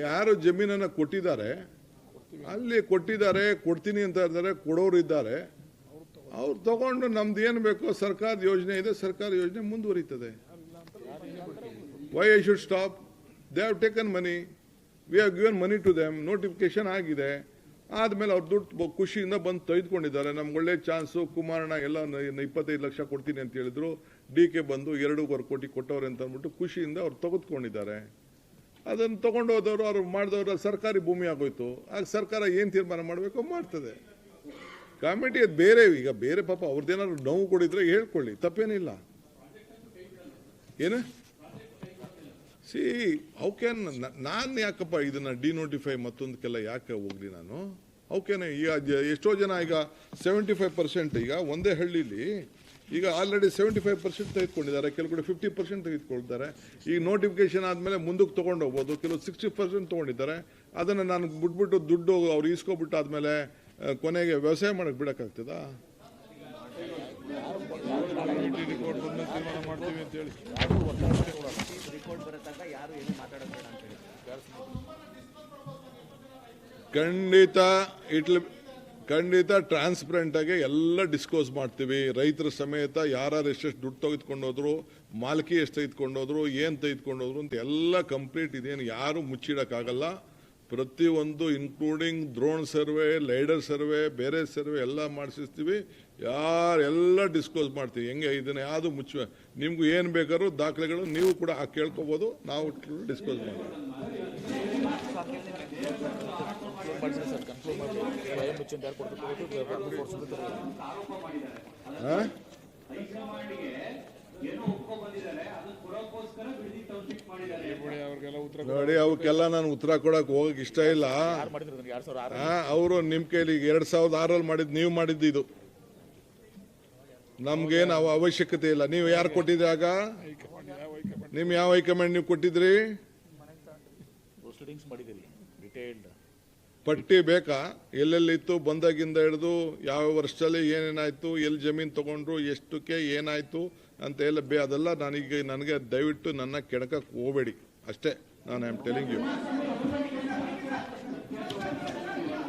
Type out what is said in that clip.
ಯಾರು ಜಮೀನನ್ನು ಕೊಟ್ಟಿದ್ದಾರೆ ಅಲ್ಲಿ ಕೊಟ್ಟಿದ್ದಾರೆ, ಕೊಡ್ತೀನಿ ಅಂತ ಇದ್ದಾರೆ, ಕೊಡೋರು ಇದ್ದಾರೆ. ಅವ್ರು ತಗೊಂಡು ನಮ್ದು ಏನು ಬೇಕೋ ಸರ್ಕಾರದ ಯೋಜನೆ ಇದೆ, ಸರ್ಕಾರ ಯೋಜನೆ ಮುಂದುವರಿತದೆ. Why I should stop? They have taken money, we have given money to them, notification ಆಗಿದೆ. ಆದಮೇಲೆ ಅವ್ರು ದುಡ್ಡು ಖುಷಿಯಿಂದ ಬಂದು ತೆಗೆದುಕೊಂಡಿದ್ದಾರೆ. ನಮ್ಗೆ ಒಳ್ಳೆ ಚಾನ್ಸು, ಕುಮಾರಣ್ಣ ಎಲ್ಲ 25 ಲಕ್ಷ ಕೊಡ್ತೀನಿ ಅಂತ ಹೇಳಿದ್ರು, DK ಬಂದು 2.25 ಕೋಟಿ ಕೊಟ್ಟವ್ರೆ ಅಂತ ಅಂದ್ಬಿಟ್ಟು ಖುಷಿಯಿಂದ ಅವ್ರು ತೆಗೆದುಕೊಂಡಿದ್ದಾರೆ. ಅದನ್ನು ತಗೊಂಡು ಹೋದವರು, ಅವ್ರು ಮಾಡಿದವರು ಸರ್ಕಾರಿ ಭೂಮಿ ಆಗೋಯ್ತು. ಆಗ ಸರ್ಕಾರ ಏನು ತೀರ್ಮಾನ ಮಾಡಬೇಕು ಮಾಡ್ತದೆ. ಕಮಿಟಿ ಅದು ಬೇರೆ. ಈಗ ಬೇರೆ ಪಾಪ ಅವ್ರದ್ದೇನಾದ್ರು ನೋವು ಕೊಡಿದ್ರೆ ಹೇಳ್ಕೊಳ್ಳಿ, ತಪ್ಪೇನಿಲ್ಲ. ಏನು ಅವಕೇನು ನಾನು ಯಾಕಪ್ಪ ಇದನ್ನ ಡಿನೋಟಿಫೈ ಮತ್ತೊಂದಕ್ಕೆಲ್ಲ ಯಾಕೆ ಹೋಗ್ಲಿ ನಾನು? ಅವಕೇನೆ ಈಗ ಎಷ್ಟೋ ಜನ ಈಗ 75% ಈಗ ಒಂದೇ ಹಳ್ಳಿಲಿ ಈಗ ಆಲ್ರೆಡಿ 75% ತೆಗೆದುಕೊಂಡಿದ್ದಾರೆ, ಕೆಲವು ಕಡೆ 50% ತೆಗೆದುಕೊಂಡಿದ್ದಾರೆ. ಈಗ ನೋಟಿಫಿಕೇಶನ್ ಆದಮೇಲೆ ಮುಂದಕ್ಕೆ ತೊಗೊಂಡು ಹೋಗ್ಬೋದು. ಕೆಲವು 60% ತೊಗೊಂಡಿದ್ದಾರೆ. ಅದನ್ನು ನಾನು ಬಿಟ್ಬಿಟ್ಟು ದುಡ್ಡು ಅವ್ರು ಈಸ್ಕೊಬಿಟ್ಟು ಆದಮೇಲೆ ಕೊನೆಗೆ ವ್ಯವಸಾಯ ಮಾಡಕ್ಕೆ ಬಿಡೋಕ್ಕಾಗ್ತದಾ? ಮಾಡ್ತೀವಿ ಅಂತೇಳಿ ಖಂಡಿತ ಟ್ರಾನ್ಸ್ಪರೆಂಟ್ ಆಗಿ ಎಲ್ಲ ಡಿಸ್ಕ್ಲೋಸ್ ಮಾಡ್ತೀವಿ. ರೈತರ ಸಮೇತ ಯಾರು ಎಷ್ಟೆಷ್ಟು ದುಡ್ಡು ತೆಗೆದುಕೊಂಡೋದ್ರು, ಮಾಲ್ಕಿ ಎಷ್ಟು ತೆಗೆದುಕೊಂಡೋದ್ರು, ಏನು ತೆಗೆದುಕೊಂಡೋದ್ರು ಅಂತ ಎಲ್ಲ ಕಂಪ್ಲೀಟ್. ಇದೇನು ಯಾರು ಮುಚ್ಚಿಡಕ್ಕಾಗಲ್ಲ. ಪ್ರತಿಯೊಂದು including drone survey, lidar survey, ಬೇರೆ ಸರ್ವೆ ಎಲ್ಲ ಮಾಡಿಸ್ತೀವಿ. ಎಲ್ಲ ಡಿಸ್ಕ್ಲೋಸ್ ಮಾಡ್ತೀವಿ. ಹೆಂಗೆ ಇದನ್ನ ಯಾವುದು ಮುಚ್ಚ, ನಿಮ್ಗೂ ಏನು ಬೇಕಾದ್ರೂ ದಾಖಲೆಗಳು ನೀವು ಕೂಡ ಕೇಳ್ಕೋಬೋದು, ನಾವು ಡಿಸ್ಕ್ಲೋಸ್ ಮಾಡ್ತೀವಿ. ನೋಡಿ, ಅವಕ್ಕೆಲ್ಲ ನಾನು ಉತ್ತರ ಕೊಡಕ್ ಹೋಗಕ್ ಇಷ್ಟ ಇಲ್ಲ. ಅವರು ನಿಮ್ ಕೈಲಿ 2006 ಮಾಡಿದ್, ನೀವು ಮಾಡಿದ್ದು ಇದು. ನಮ್ಗೇನು ಅವಶ್ಯಕತೆ ಇಲ್ಲ. ನೀವು ಯಾರು ಕೊಟ್ಟಿದ್ರಾಗ? ನಿಮ್ ಯಾವ ಹೈಕಮಾಂಡ್ ನೀವು ಕೊಟ್ಟಿದ್ರಿ? ಪಟ್ಟಿ ಬೇಕಾ? ಎಲ್ಲೆಲ್ಲಿತ್ತು, ಬಂದಾಗಿಂದ ಹಿಡಿದು ಯಾವ ವರ್ಷದಲ್ಲಿ ಏನೇನಾಯ್ತು, ಎಲ್ಲಿ ಜಮೀನು ತಗೊಂಡ್ರು, ಎಷ್ಟಕ್ಕೆ ಏನಾಯ್ತು ಅಂತ ಎಲ್ಲ ಅದೆಲ್ಲ ನನಗೆ ದಯವಿಟ್ಟು ನನ್ನ ಕೆಣಕಕ್ಕೆ ಹೋಗಬೇಡಿ ಅಷ್ಟೇ. ನಾನು ಐ ಆಮ್ ಟೆಲಿಂಗ್ ಯು.